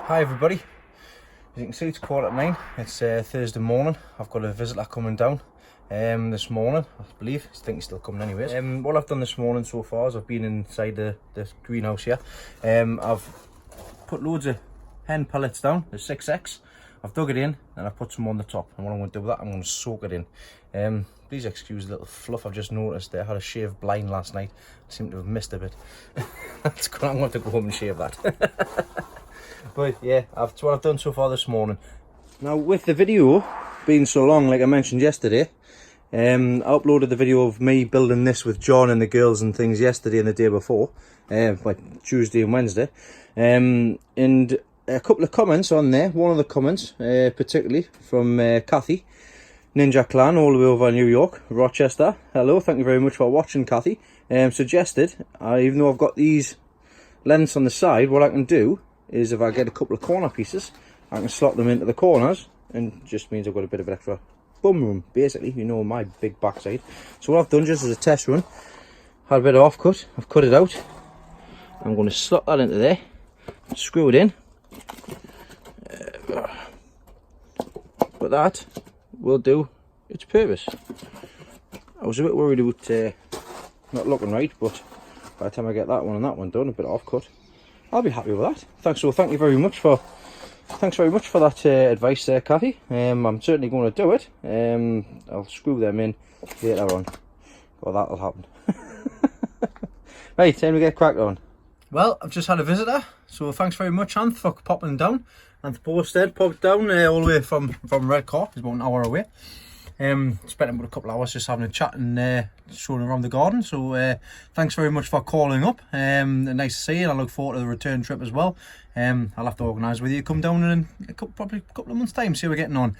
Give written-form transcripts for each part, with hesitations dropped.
Hi everybody, as you can see it's 9:15, it's Thursday morning. I've got a visitor coming down this morning, I believe. I think he's still coming anyways. What I've done this morning so far is I've been inside the greenhouse here. I've put loads of hen pellets down, the 6X. I've dug it in and I've put some on the top, and what I'm going to do with that, I'm going to soak it in. Please excuse the little fluff I've just noticed there. I had a shave blind last night, I seem to have missed a bit. That's good. I'm going to have to go home and shave that. But yeah, that's what I've done so far this morning. Now, with the video being so long, like I mentioned yesterday, I uploaded the video of me building this with John and the girls and things yesterday and the day before, like Tuesday and Wednesday, and a couple of comments on there. One of the comments, particularly from Kathy, Ninja Clan, all the way over in New York, Rochester. Hello, thank you very much for watching, Kathy. Suggested, even though I've got these lengths on the side, what I can do is if I get a couple of corner pieces, I can slot them into the corners, and just means I've got a bit of extra bum room, basically, you know, my big backside. So what I've done, just as a test run, had a bit of offcut, I've cut it out. I'm going to slot that into there, screw it in, but that will do its purpose. I was a bit worried about not looking right, but by the time I get that one and that one done, a bit of offcut, I'll be happy with that. Thanks very much for that advice there, Kathy. I'm certainly going to do it. I'll screw them in later on. Well, that'll happen. Right, time to get cracked on. Well, I've just had a visitor, so thanks very much, Anth, for popping down. Anth Borstead popped down all the way from Redcar. He's about an hour away. Spent about a couple of hours just having a chat and showing around the garden. So thanks very much for calling up. Nice to see you. I look forward to the return trip as well. I'll have to organise with you. Come down in probably a couple of months' time. See how we're getting on.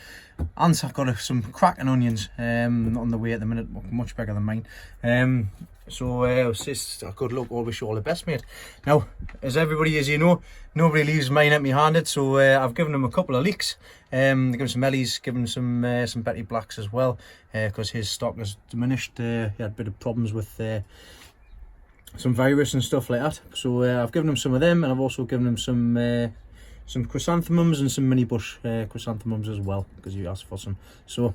And I've got some cracking onions on the way at the minute, much bigger than mine. So it's a good luck. Always you all the best, mate. Now, as you know, nobody leaves mine empty-handed. So I've given him a couple of leeks. Given some Ellies, given some Betty Blacks as well, because his stock has diminished. He had a bit of problems with some virus and stuff like that. So I've given him some of them, and I've also given him some chrysanthemums and some mini bush chrysanthemums as well, because he asked for some. So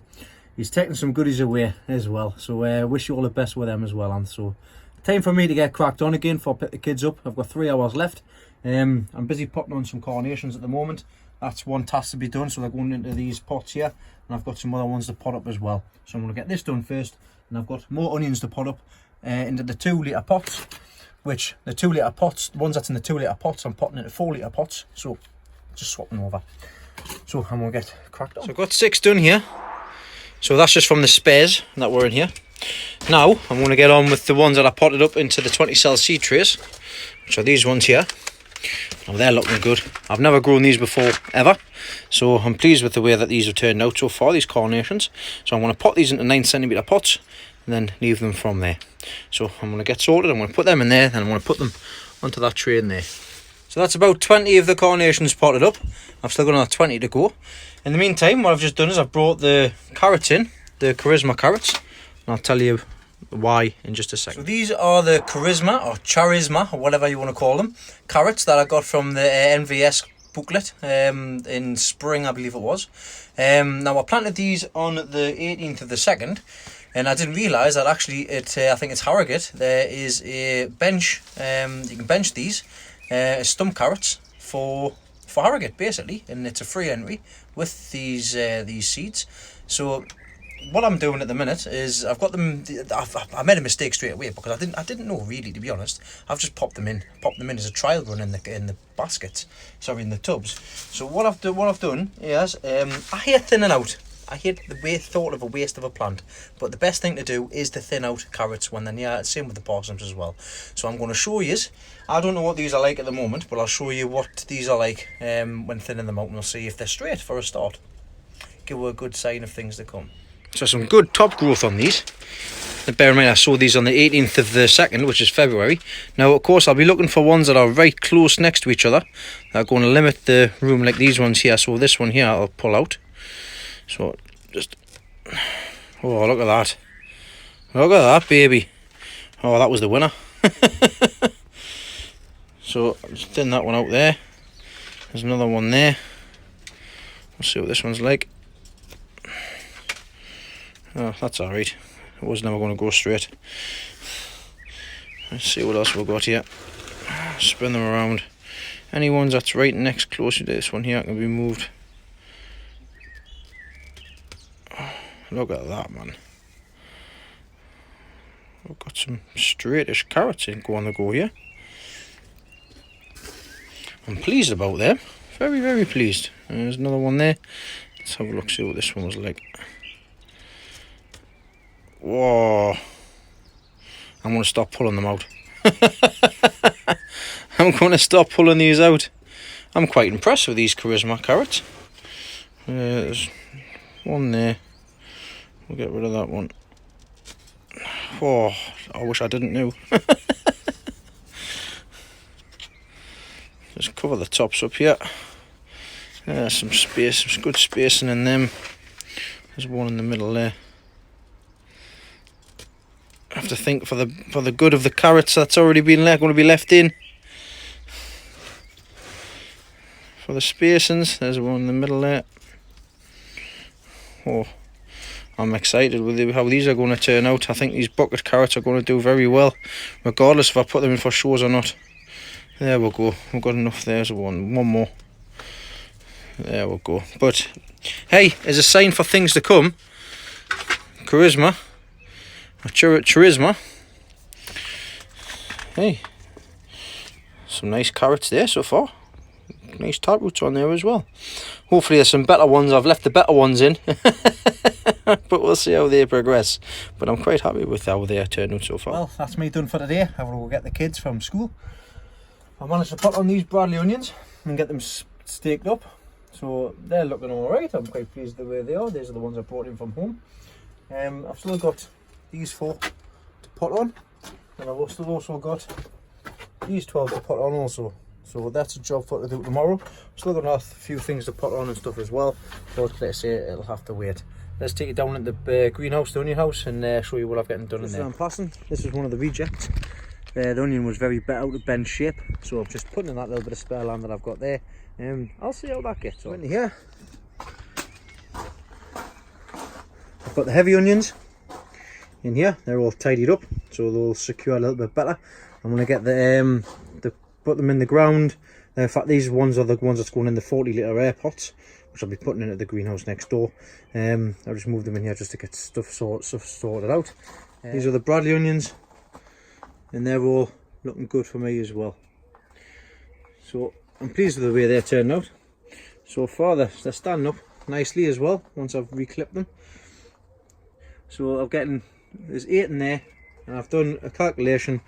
he's taking some goodies away as well. So wish you all the best with them as well. And so time for me to get cracked on again for pick the kids up. I've got 3 hours left. I'm busy potting on some carnations at the moment. That's one task to be done, so they're going into these pots here, and I've got some other ones to pot up as well. So I'm going to get this done first, and I've got more onions to pot up into the 2 litre pots, which the 2 litre pots, the ones that's in the 2 litre pots, I'm potting into 4 litre pots, so just swapping over. So I'm going to get cracked on. So I've got 6 done here, so that's just from the spares that were in here. Now I'm going to get on with the ones that I potted up into the 20 cell seed trays, which are these ones here. Now they're looking good. I've never grown these before ever, so I'm pleased with the way that these have turned out so far, these carnations. So I'm going to pot these into 9cm pots and then leave them from there. So I'm going to get sorted. I'm going to put them in there, and I'm going to put them onto that tray in there. So that's about 20 of the carnations potted up. I've still got another 20 to go. In the meantime, what I've just done is I've brought the carrots in, the charisma carrots, and I'll tell you why in just a second. So these are the charisma or charisma or whatever you want to call them carrots that I got from the NVS booklet in spring, I believe it was. Now I planted these on the 18th of the 2nd, and I didn't realise that actually I think it's Harrogate, there is a bench, you can bench these stump carrots for Harrogate basically, and it's a free entry with these seeds. So what I'm doing at the minute is I've got them. I made a mistake straight away because I didn't know really, to be honest. I've just popped them in as a trial run in the baskets, sorry, in the tubs. So what I've done is I hate thinning out. I hate the thought of a waste of a plant, but the best thing to do is to thin out carrots when they're near. Same with the parsnips as well. So I'm going to show you. I don't know what these are like at the moment, but I'll show you what these are like when thinning them out, and we'll see if they're straight for a start. Give a good sign of things to come. So some good top growth on these. Bear in mind I sowed these on the 18th of the 2nd, which is February. Now of course I'll be looking for ones that are very close next to each other. That are going to limit the room, like these ones here. So this one here I'll pull out. So just, oh, look at that. Look at that, baby. Oh, that was the winner. So I'll just thin that one out there. There's another one there. We'll see what this one's like. Oh, that's alright. It was never going to go straight. Let's see what else we've got here. Spin them around. Any ones that's right next closer to this one here can be moved. Look at that, man. We've got some straightish carrots in on the go here. I'm pleased about them. Very, very pleased. There's another one there. Let's have a look, see what this one was like. Whoa. I'm going to stop pulling them out. I'm going to stop pulling these out. I'm quite impressed with these charisma carrots. There's one there. We'll get rid of that one. Oh, I wish I didn't know. Just cover the tops up here. Some space, some good spacing in them. There's one in the middle there. I have to think for the good of the carrots that's already been going to be left in. For the spacings, there's one in the middle there. Oh, I'm excited with how these are going to turn out. I think these bucket carrots are going to do very well, regardless if I put them in for shows or not. There we go. We've got enough. There's one more. There we go. But hey, as a sign for things to come, charisma. Hey, some nice carrots there so far. Nice taproots on there as well. Hopefully there's some better ones. I've left the better ones in. But we'll see how they progress. But I'm quite happy with how they are turned out so far. Well, that's me done for today. I'm going to go get the kids from school. I managed to put on these Bradley onions and get them staked up. So they're looking alright. I'm quite pleased with the way they are. These are the ones I brought in from home. I've still got these 4 to put on, and I've also got these 12 to put on also. So that's a job for to do tomorrow. I'm still going to have a few things to put on and stuff as well, but let's say it'll have to wait. Let's take it down at the greenhouse, the onion house, and show you what I've getting done in there. This is one of the rejects. The onion was very bit out of bend shape, so I'm just putting in that little bit of spare land that I've got there. I'll see how that gets on. In here, I've got the heavy onions in here. They're all tidied up, so they'll secure a little bit better. I'm going to get the put them in the ground. In fact, these ones are the ones that's going in the 40-litre air pots, which I'll be putting into the greenhouse next door. I'll just move them in here just to get stuff sorted out. These are the Bradley onions, and they're all looking good for me as well. So I'm pleased with the way they're turned out. So far they're standing up nicely as well once I've reclipped them. So there's 8 in there, and I've done a calculation.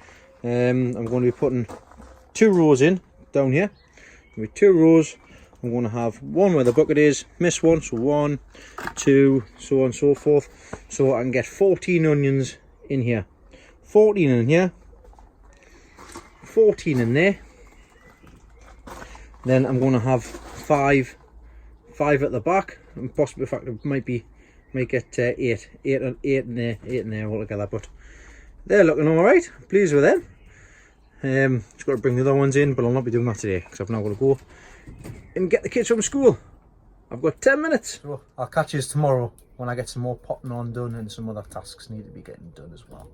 I'm going to be putting 2 rows in down here. With 2 rows, I'm going to have one where the bucket is, miss one, so 1, 2, so on and so forth. So I can get 14 onions in here. 14 in here, 14 in there. Then I'm going to have 5 at the back, and possibly, in fact, it might get 8 in there altogether. But they're looking all right. Pleased with them. Just got to bring the other ones in, but I'll not be doing that today because I've now got to go and get the kids from school. I've got 10 minutes. So I'll catch you tomorrow when I get some more potting on done and some other tasks need to be getting done as well.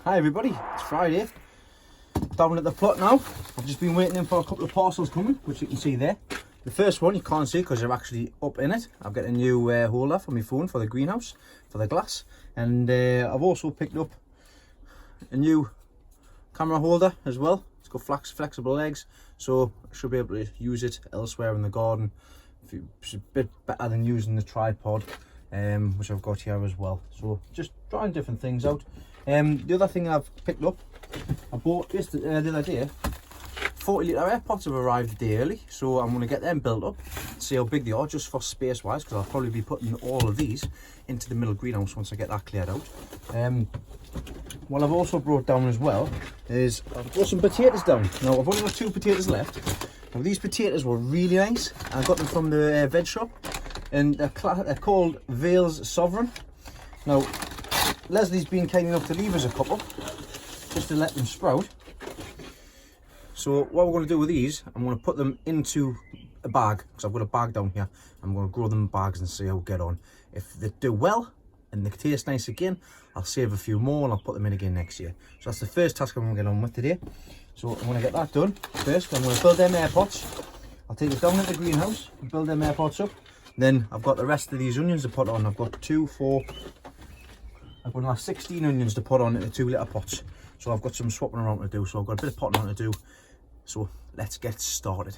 Hi everybody, it's Friday. Down at the plot now. I've just been waiting in for a couple of parcels coming, which you can see there. The first one you can't see because they're actually up in it. I've got a new holder for my phone for the greenhouse, for the glass. And I've also picked up a new camera holder as well. It's got flexible legs, so I should be able to use it elsewhere in the garden. It's a bit better than using the tripod, which I've got here as well. So just trying different things out. The other thing I've picked up, I bought this the other day. 40-litre air pots have arrived a day early, so I'm going to get them built up, see how big they are, just for space wise, because I'll probably be putting all of these into the middle greenhouse once I get that cleared out. What I've also brought down as well is I've brought some potatoes down. Now I've only got 2 potatoes left. Now these potatoes were really nice. I got them from the veg shop, and they're called Vale's Sovereign. Now Leslie's been kind enough to leave us a couple just to let them sprout. So what we're going to do with these, I'm going to put them into a bag, because I've got a bag down here. I'm going to grow them in bags and see how we get on. If they do well and they taste nice again, I'll save a few more and I'll put them in again next year. So that's the first task I'm going to get on with today. So I'm going to get that done first. I'm going to build them air pots. I'll take this down into the greenhouse and build them air pots up. Then I've got the rest of these onions to put on. I've got I'm going to have 16 onions to put on into 2 litre pots. So I've got some swapping around to do. So I've got a bit of potting on to do. So let's get started.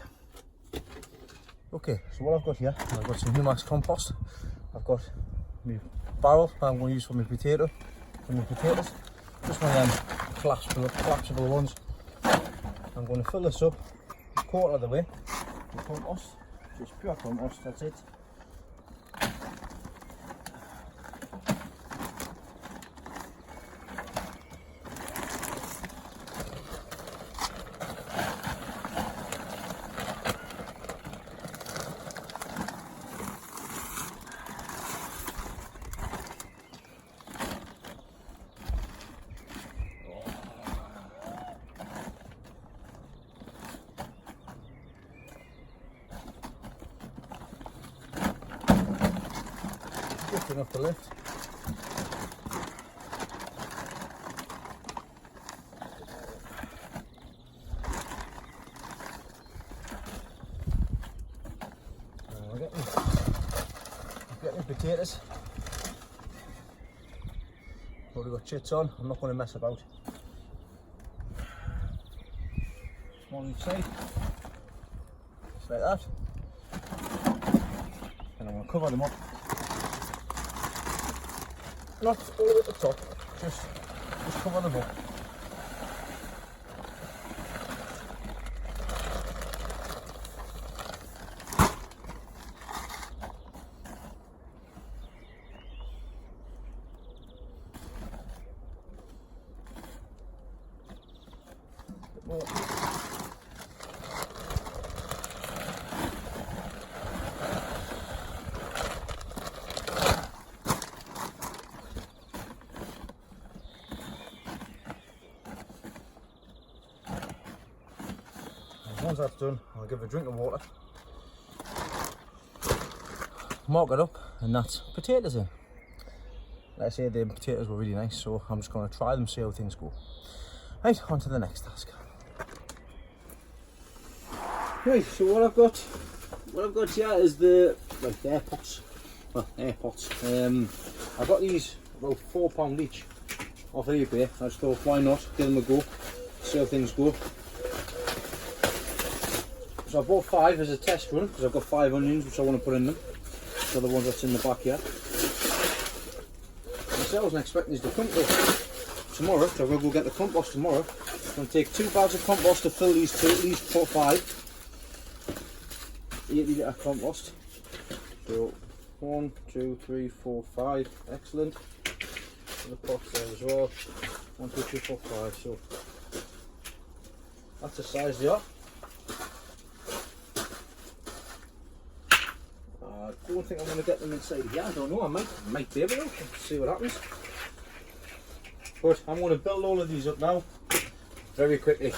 Okay, so what I've got here, I've got some humax compost. I've got my barrel I'm going to use for my potatoes. Just one of them collapsible ones. I'm going to fill this up a quarter of the way with compost. Just pure compost, that's it. Just enough to lift. We're getting potatoes. Already got chits on. I'm not going to mess about. Small each side, just like that. And I'm going to cover them up. Not all at the top, just cover them up. Bit more. Once that's done, I'll give it a drink of water, mark it up, and that's potatoes in. Like I say, the potatoes were really nice, so I'm just going to try them, see how things go. Right, on to the next task. Right, so what I've got here is the air pots. Well, air pots. I've got these about £4 each off of eBay. I just thought, why not give them a go, see how things go. So I bought 5 as a test run because I've got 5 onions which I want to put in them. So the ones that's in the back here. I wasn't expecting these to come tomorrow, so we'll go get the compost tomorrow. I'm going to take 2 bags of compost to fill these 5. 80 litre compost. So 1, 2, 3, 4, 5. Excellent. And the pots there as well. 1, 2, 3, 4, 5. So that's the size they are. I don't think I'm going to get them inside here. I don't know. I might be able to. See what happens. But I'm going to build all of these up now, very quickly.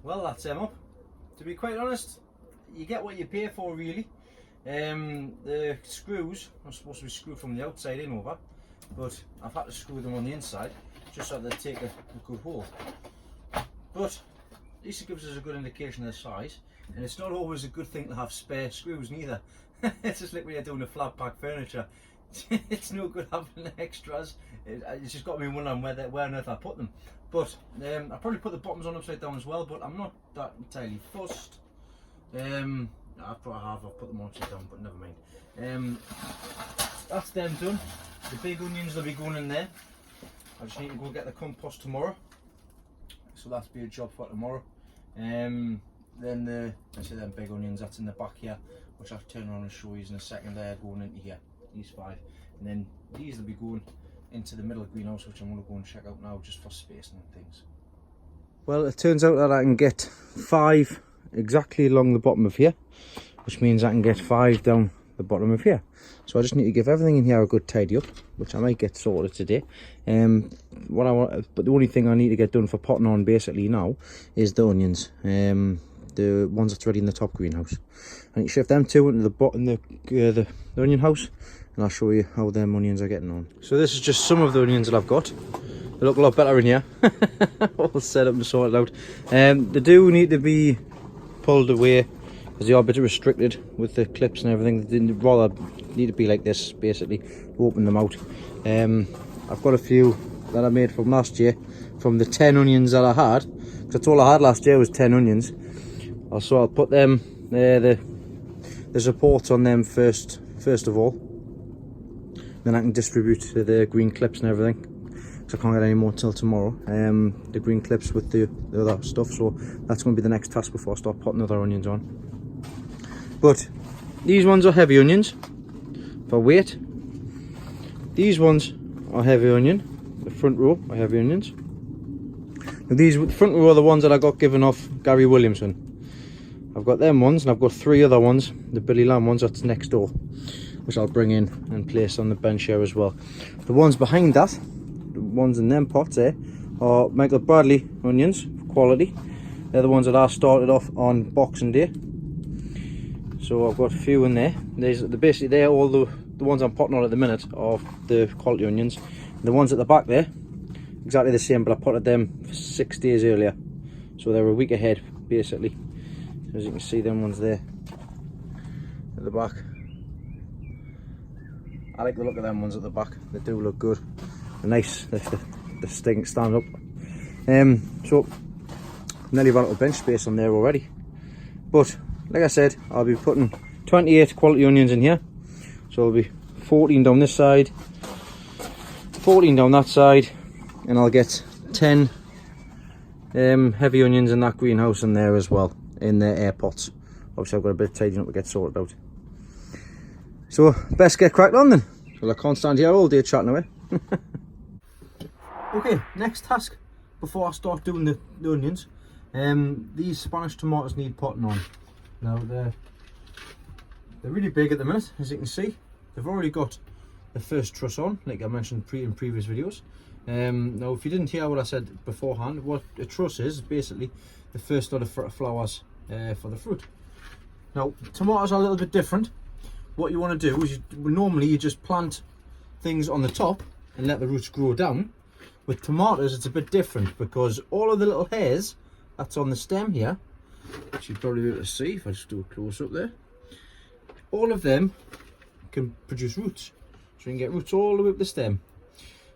Well, that's them up. To be quite honest, you get what you pay for, really. The screws are supposed to be screwed from the outside in over, but I've had to screw them on the inside just so they take a good hold. But at least it gives us a good indication of the size, and it's not always a good thing to have spare screws neither. It's just like when you're doing a flat pack furniture. It's no good having extras. It's just got me wondering where on earth I put them. But I probably put the bottoms on upside down as well, but I'm not that entirely fussed. I've put them on upside down, but never mind. That's them done. The big onions will be going in there. I just need to go get the compost tomorrow, so that's be a job for tomorrow. Then them big onions, that's in the back here, which I'll turn around and show you in a second. There going into here, these 5, and then these will be going into the middle greenhouse, which I'm going to go and check out now just for spacing and things. Well, it turns out that I can get 5 exactly along the bottom of here, which means I can get 5 down the bottom of here. So I just need to give everything in here a good tidy up, which I might get sorted today. But the only thing I need to get done for potting on basically now is the onions, the ones that's ready in the top greenhouse. I need to shift them 2 into the bottom, the onion house, and I'll show you how them onions are getting on. So this is just some of the onions that I've got. They look a lot better in here. All set up and sorted out. They do need to be pulled away because they are a bit restricted with the clips and everything. They rather need to be like this, basically, to open them out. I've got a few that I made from last year, from the 10 onions that I had, because that's all I had last year was 10 onions. So I'll put them, the supports on them first of all. Then I can distribute the green clips and everything, because I can't get any more till tomorrow. The green clips with the other stuff, so that's going to be the next task before I start putting other onions on. But these ones are heavy onions for weight. These ones are heavy onion. The front row are heavy onions. Now these front row are the ones that I got given off Gary Williamson. I've got them ones, and I've got 3 other ones, the Billy Lamb ones that's next door, which I'll bring in and place on the bench here as well. The ones behind that, the ones in them pots there, are Michael Bradley onions, quality. They're the ones that I started off on Boxing Day. So I've got a few in there. Basically they're all the ones I'm potting on at the minute are the quality onions. And the ones at the back there, exactly the same, but I potted them 6 days earlier. So they're a week ahead, basically. As you can see, them ones there at the back. I like the look of them ones at the back. They do look good. They're nice. They stand up. So nearly run out of bench space on there already. But like I said, I'll be putting 28 quality onions in here. So it'll be 14 down this side, 14 down that side, and I'll get 10 heavy onions in that greenhouse in there as well, in the air pots. Obviously I've got a bit of tidying up to get sorted out. So best get cracked on then. Well, I can't stand here all day chatting away. Okay, next task before I start doing the onions. These Spanish tomatoes need potting on. Now they're really big at the minute, as you can see. They've already got the first truss on, like I mentioned in previous videos. Now if you didn't hear what I said beforehand, what a truss is basically the first lot of flowers for the fruit. Now tomatoes are a little bit different. What you want to do is normally you just plant things on the top and let the roots grow down. With tomatoes it's a bit different, because all of the little hairs that's on the stem here, which you'll probably be able to see if I just do a close up there, all of them can produce roots. So you can get roots all the way up the stem.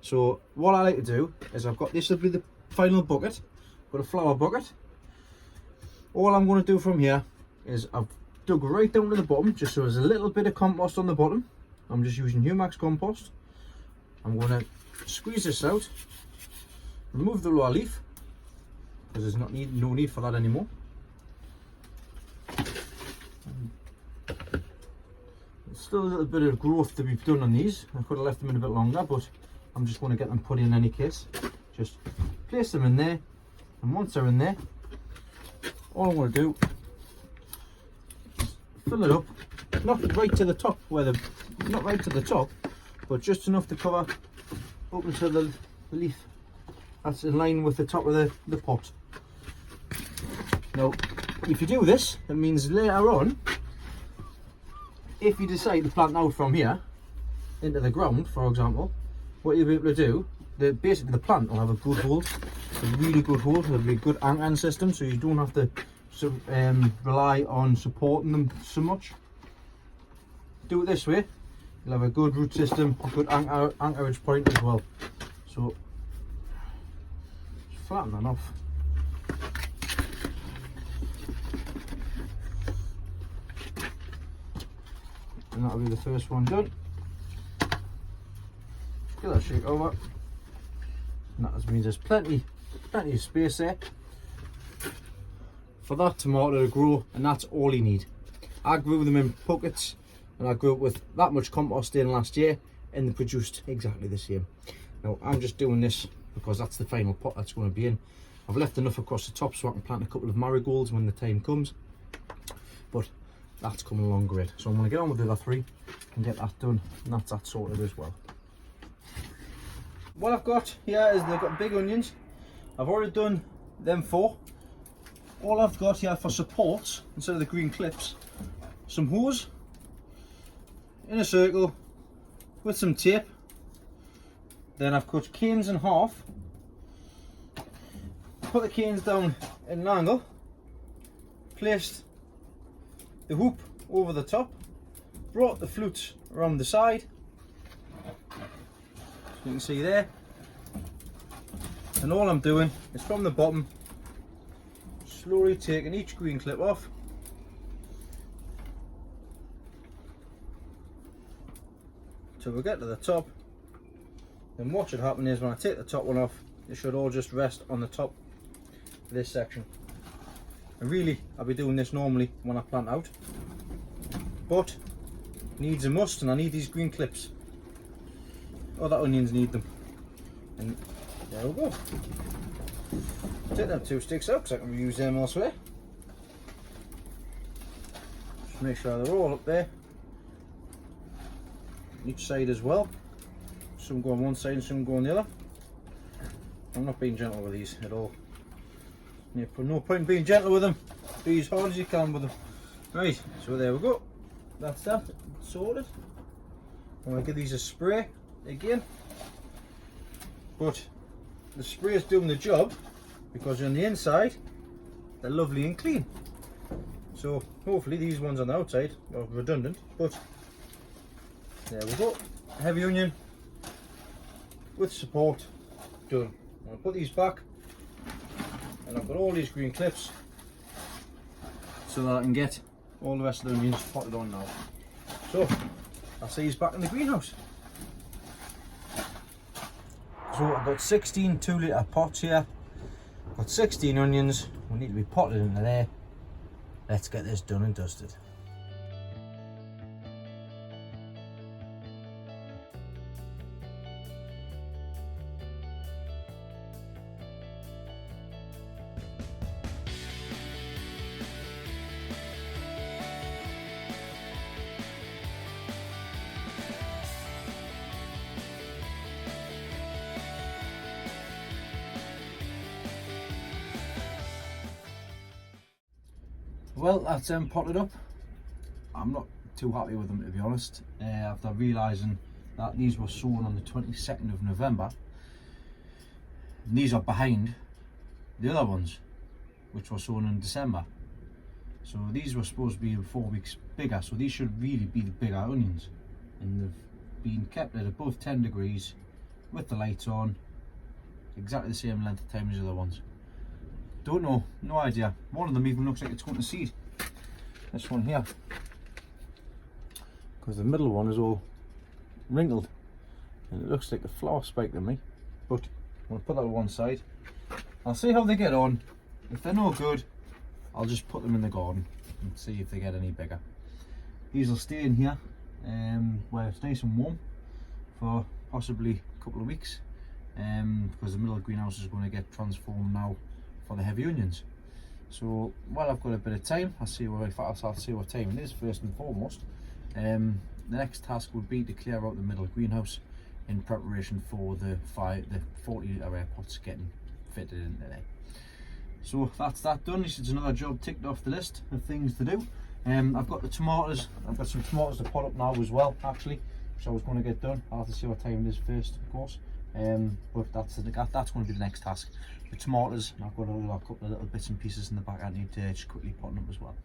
So what I like to do is I've got, this will be the final bucket, got a flower bucket. All I'm going to do from here is I've dug right down to the bottom, just so there's a little bit of compost on the bottom. I'm just using Humax compost. I'm going to squeeze this out, remove the lower leaf, because there's no need for that anymore. There's still a little bit of growth to be done on these. I could have left them in a bit longer, but I'm just going to get them put in any case. Just place them in there, and once they're in there, all I'm going to do is fill it up, not right to the top, not right to the top, but just enough to cover up until the leaf that's in line with the top of the pot. Now if you do this, it means later on, if you decide to plant out from here into the ground, for example, what you'll be able to do, basically the plant will have a good hold, a really good hold. It'll be a good anchoring system, so you don't have to rely on supporting them so much. Do it this way, you'll have a good root system, a good anchorage point as well. So just flatten that off. And that'll be the first one done. Get that shake over. And that just means there's plenty of space there for that tomato to grow, and that's all you need. I grew them in buckets, and I grew up with that much compost in last year, and they produced exactly the same. Now I'm just doing this because that's the final pot that's going to be in. I've left enough across the top so I can plant a couple of marigolds when the time comes, but that's coming along great. So I'm going to get on with the other 3 and get that done, and that's that sorted as well. What I've got here is they've got big onions. I've already done them 4. All I've got here for supports, instead of the green clips, some hose in a circle with some tape. Then I've cut canes in half, put the canes down in an angle, placed the hoop over the top, brought the flutes around the side, so you can see there, and all I'm doing is from the bottom slowly taking each green clip off till we get to the top. Then what should happen is when I take the top one off, it should all just rest on the top of this section. And really, I'll be doing this normally when I plant out, but needs a must, and I need these green clips. Other onions need them. And there we go. Take them 2 sticks out because I can reuse them elsewhere. Just make sure they're all up there, each side as well. Some go on one side and some go on the other. I'm not being gentle with these at all. No point in being gentle with them. Be as hard as you can with them. Right, so there we go. That's that sorted. I'm going to give these a spray again. But the spray is doing the job because on the inside they're lovely and clean. So hopefully these ones on the outside are redundant, but there we go. Heavy onion with support done. I'm going to put these back, and I've got all these green clips so that I can get all the rest of the onions potted on now. So I'll see you back in the greenhouse. So I've got 16 2-litre pots here. I've got 16 onions. We need to be potted into there. Let's get this done and dusted. Well, that's them potted up. I'm not too happy with them, to be honest, after realising that these were sown on the 22nd of November. And these are behind the other ones, which were sown in December. So these were supposed to be 4 weeks bigger, so these should really be the bigger onions. And they've been kept at above 10 degrees with the lights on, exactly the same length of time as the other ones. Don't know, no idea. One of them even looks like it's going to seed. This one here, because the middle one is all wrinkled and it looks like a flower spike to me. But I'm going to put that on one side. I'll see how they get on. If they're no good, I'll just put them in the garden and see if they get any bigger. These will stay in here where it's nice and warm for possibly a couple of weeks, because the middle of the greenhouse is going to get transformed now for the heavy onions. So while I've got a bit of time, I'll see what time it is first and foremost. The next task would be to clear out the middle greenhouse in preparation for the 40-litre air pots getting fitted into there. So that's that done. This is another job ticked off the list of things to do. I've got the tomatoes. I've got some tomatoes to pot up now as well, actually, which I was going to get done. I'll have to see what time it is first, of course. But that's going to be the next task. The tomatoes, and I've got a couple of little bits and pieces in the back I need to just quickly pot up as well.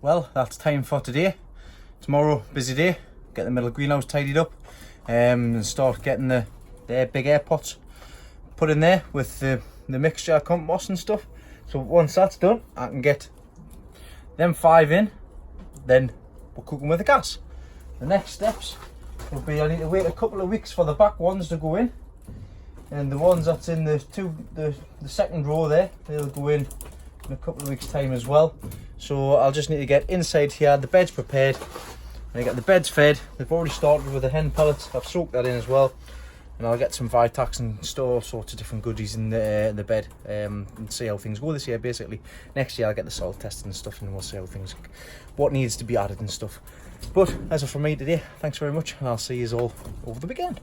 Well, that's time for today. Tomorrow, busy day. Get the middle greenhouse tidied up, and start getting the big air pots put in there with the mixture, compost and stuff. So once that's done, I can get them 5 in. Then we'll cook them with the gas. The next steps will be I need to wait a couple of weeks for the back ones to go in. And the ones that's in the second row there, they'll go in a couple of weeks time as well. So I'll just need to get inside here, the bed's prepared, and I get the beds fed. They've already started with the hen pellets. I've soaked that in as well. and I'll get some Vitax and store all sorts of different goodies in the bed, and see how things go this year. Basically, next year I'll get the soil tested and stuff, and we'll see how things, what needs to be added and stuff. But as for me today, thanks very much, and I'll see you all over the weekend.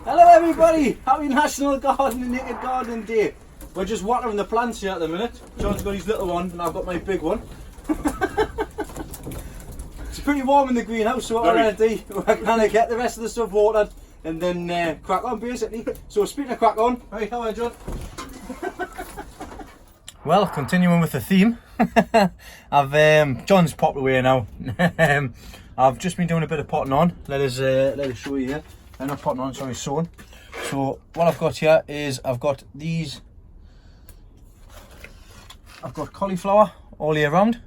Hello everybody, happy National Naked Gardening Day. We're just watering the plants here at the minute. John's got his little one and I've got my big one. It's pretty warm in the greenhouse, so what we're going to do, we're going to get the rest of the stuff watered and then crack on basically. So speaking of crack on, right, how are you, John? Well, continuing with the theme, John's popped away now. I've just been doing a bit of potting on. Let us show you here. I'm not potting on, sorry, sowing. So what I've got here is I've got cauliflower all year round.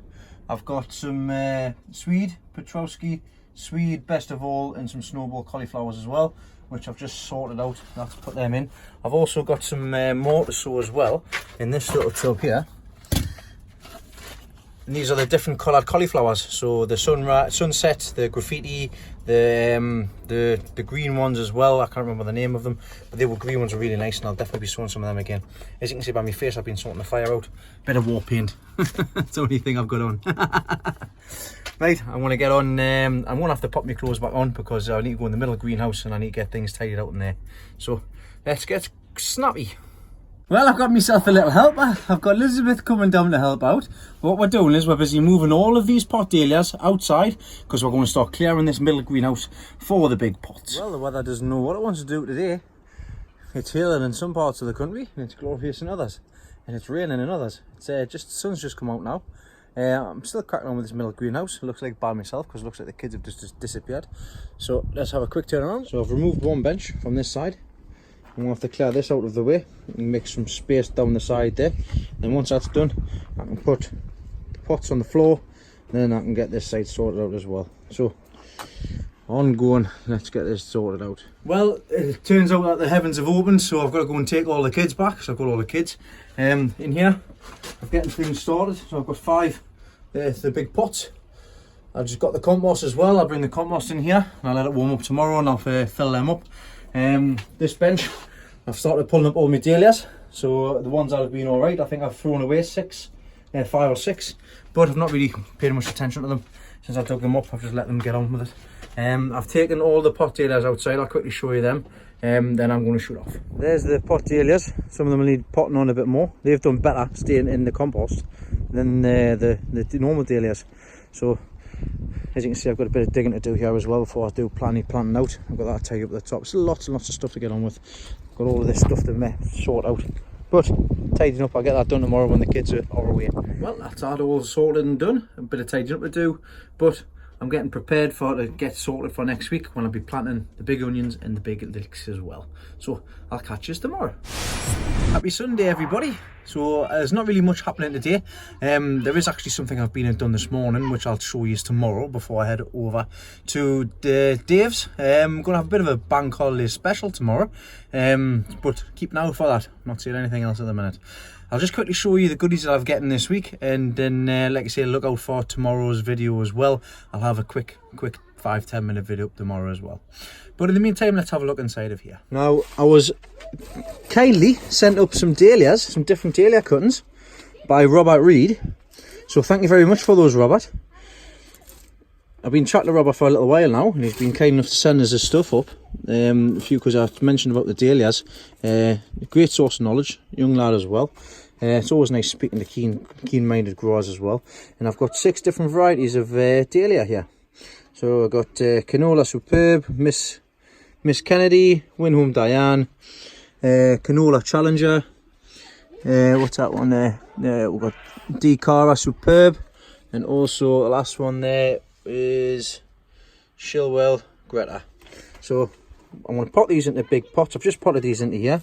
I've got some Swede, Petrowski, Swede best of all, and some snowball cauliflowers as well, which I've just sorted out. Let's put them in. I've also got some more to sow as well in this little tub here. And these are the different coloured cauliflowers. So the sunset, the graffiti, the green ones as well. I can't remember the name of them, but they were green ones, are really nice, and I'll definitely be sowing some of them again. As you can see by my face, I've been sorting the fire out. Bit of war paint. That's the only thing I've got on. Right, I'm going to get on. I'm going to have to pop my clothes back on because I need to go in the middle of the greenhouse and I need to get things tidied out in there. So let's get snappy. Well, I've got myself a little helper. I've got Elizabeth coming down to help out. What we're doing is we're busy moving all of these pot dahlias outside because we're going to start clearing this middle greenhouse for the big pots. Well, the weather doesn't know what it wants to do today. It's hailing in some parts of the country and it's glorious in others. And it's raining in others. It's the sun's just come out now. I'm still cracking on with this middle greenhouse. It looks like by myself because it looks like the kids have just disappeared. So let's have a quick turn around. So I've removed one bench from this side. I'm going to have to clear this out of the way and make some space down the side there. And once that's done, I can put the pots on the floor, and then I can get this side sorted out as well. So, ongoing, let's get this sorted out. Well, it turns out that the heavens have opened, so I've got to go and take all the kids back. So I've got all the kids in here. I'm getting things started. So I've got 5 the big pots. I've just got the compost as well. I'll bring the compost in here and I'll let it warm up tomorrow and I'll fill them up. This bench, I've started pulling up all my dahlias, so the ones that have been alright, I think I've thrown away 5 or 6, but I've not really paid much attention to them since I dug them up. I've just let them get on with it. I've taken all the pot dahlias outside. I'll quickly show you them, then I'm going to shoot off. There's the pot dahlias. Some of them will need potting on a bit more. They've done better staying in the compost than the normal dahlias. So as you can see, I've got a bit of digging to do here as well before I do planting out. I've got that tied up at the top. So lots and lots of stuff to get on with. Got all of this stuff to sort out. But tidying up, I'll get that done tomorrow when the kids are away. Well, that's all sorted and done. A bit of tidying up to do, but I'm getting prepared to get sorted for next week when I'll be planting the big onions and the big leeks as well. So I'll catch you tomorrow. Happy Sunday, everybody. So there's not really much happening today. There is actually something I've been and done this morning, which I'll show you tomorrow before I head over to Dave's. I'm going to have a bit of a bank holiday special tomorrow, but keep an eye out for that. I'm not seeing anything else at the minute. I'll just quickly show you the goodies that I've getting this week, and then like I say, look out for tomorrow's video as well. I'll have a quick 5-10 minute video up tomorrow as well. But in the meantime, let's have a look inside of here. Now, I was kindly sent up some dahlias, some different dahlia cuttings by Robert Reed. So thank you very much for those, Robert. I've been chatting to Robert for a little while now, and he's been kind enough to send us his stuff up. A few, because I've mentioned about the dahlias. Great source of knowledge, young lad as well. It's always nice speaking to keen-minded growers as well. And I've got 6 different varieties of dahlia here. So I've got Canola Superb, Miss Kennedy, Winhome Diane, Canola Challenger, what's that one there? We've got Decara Superb, and also the last one there is Shilwell Greta. So I'm going to pot these into big pots. I've just potted these into here.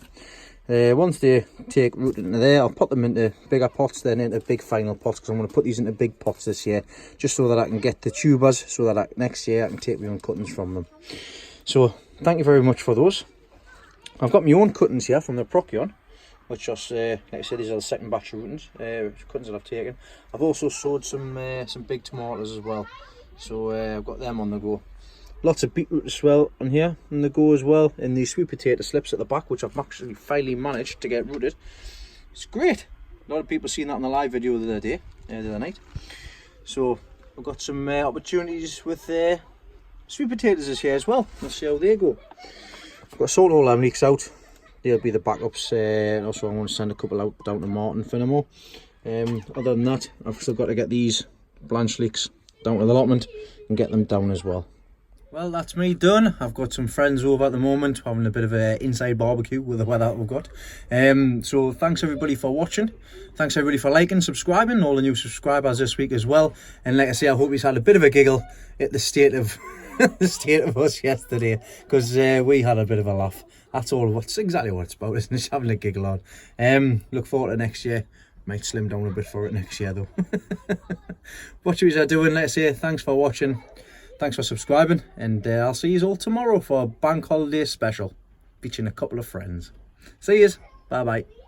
Once they take root into there, I'll put them into bigger pots, then into big final pots, because I'm going to put these into big pots this year, just so that I can get the tubers, so that next year I can take my own cuttings from them. So thank you very much for those. I've got my own cuttings here from the Procyon, which are, like I said, these are the second batch of cuttings that I've taken. I've also sowed some big tomatoes as well. So I've got them on the go. Lots of beetroot as well on here on the go as well, and these sweet potato slips at the back, which I've actually finally managed to get rooted. It's great. A lot of people seen that on the live video the other night. So I've got some opportunities with sweet potatoes this year as well. Let's see how they go. I've got salt all lamb leeks out. They'll be the backups. And also I'm going to send a couple out down to Martin Finamo. Other than that, I've still got to get these blanch leeks down to the allotment and get them down as well. Well, that's me done. I've got some friends over at the moment having a bit of an inside barbecue with the weather that we've got. So thanks everybody for watching. Thanks everybody for liking, subscribing, all the new subscribers this week as well. And like I say, I hope you've had a bit of a giggle at the state of the state of us yesterday, because we had a bit of a laugh. That's all. That's exactly what it's about, isn't it? Just having a giggle on. Look forward to next year. Might slim down a bit for it next year though. What you are doing, let's say thanks for watching. Thanks for subscribing, and I'll see you all tomorrow for a bank holiday special featuring a couple of friends. See yous. Bye bye.